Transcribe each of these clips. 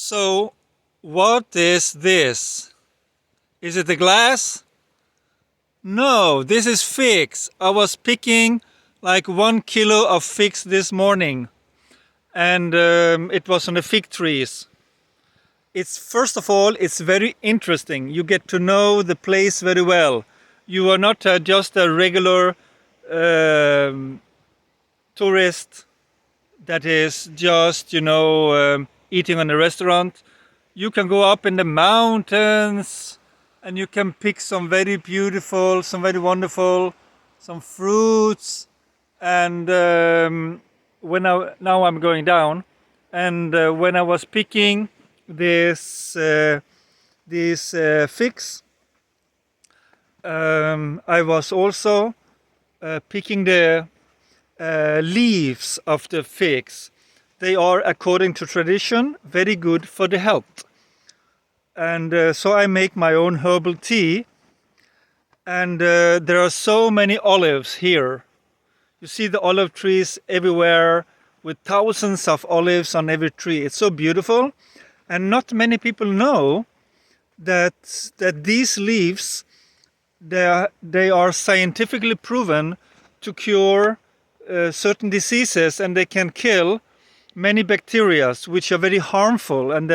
So, what is this? Is it a glass? No, this is figs. I was picking like 1 kilo of figs this morning, and it was on the fig trees. It's first of all, it's very interesting. You get to know the place very well. You are not just a regular tourist that is just, eating on a restaurant. You can go up in the mountains and you can pick some very beautiful, some very wonderful, some fruits. And now I'm going down, and when I was picking these figs, I was also picking the leaves of the figs. They are, according to tradition, very good for the health. And so I make my own herbal tea. And there are so many olives here. You see the olive trees everywhere with thousands of olives on every tree. It's so beautiful. And not many people know that these leaves, they are scientifically proven to cure certain diseases, and they can kill many bacteria which are very harmful and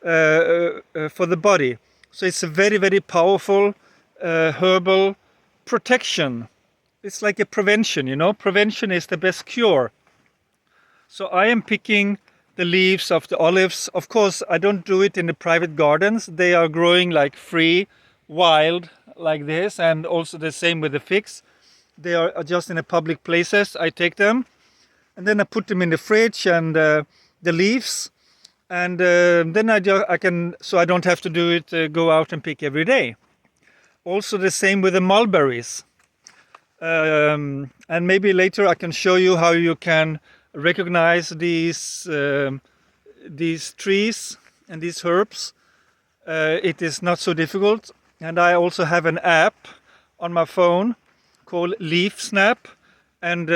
for the body. So it's a very, very powerful herbal protection. It's like a prevention, Prevention is the best cure. So I am picking the leaves of the olives. Of course, I don't do it in the private gardens. They are growing like free, wild, like this. And also the same with the figs. They are just in the public places. I take them and then I put them in the fridge, and the leaves. And then I can, so I don't have to do it, go out and pick every day. Also the same with the mulberries. And maybe later I can show you how you can recognize these trees and these herbs. It is not so difficult. And I also have an app on my phone called Leaf Snap, and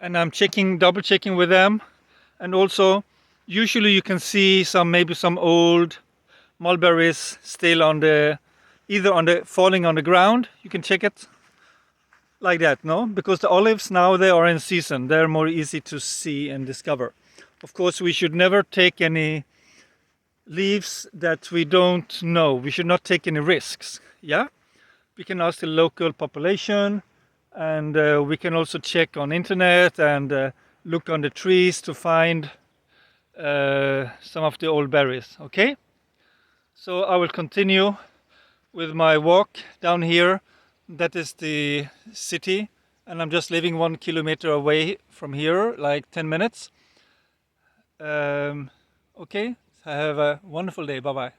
I'm double checking with them. And also, usually you can see maybe some old mulberries still falling on the ground. You can check it like that, no? Because the olives now, they are in season. They're more easy to see and discover. Of course, we should never take any leaves that we don't know. We should not take any risks, yeah? We can ask the local population, and we can also check on internet and look on the trees to find some of the old berries, okay? So I will continue with my walk down here. That is the city, and I'm just living 1 kilometer away from here, like 10 minutes. Okay, have a wonderful day. Bye-bye.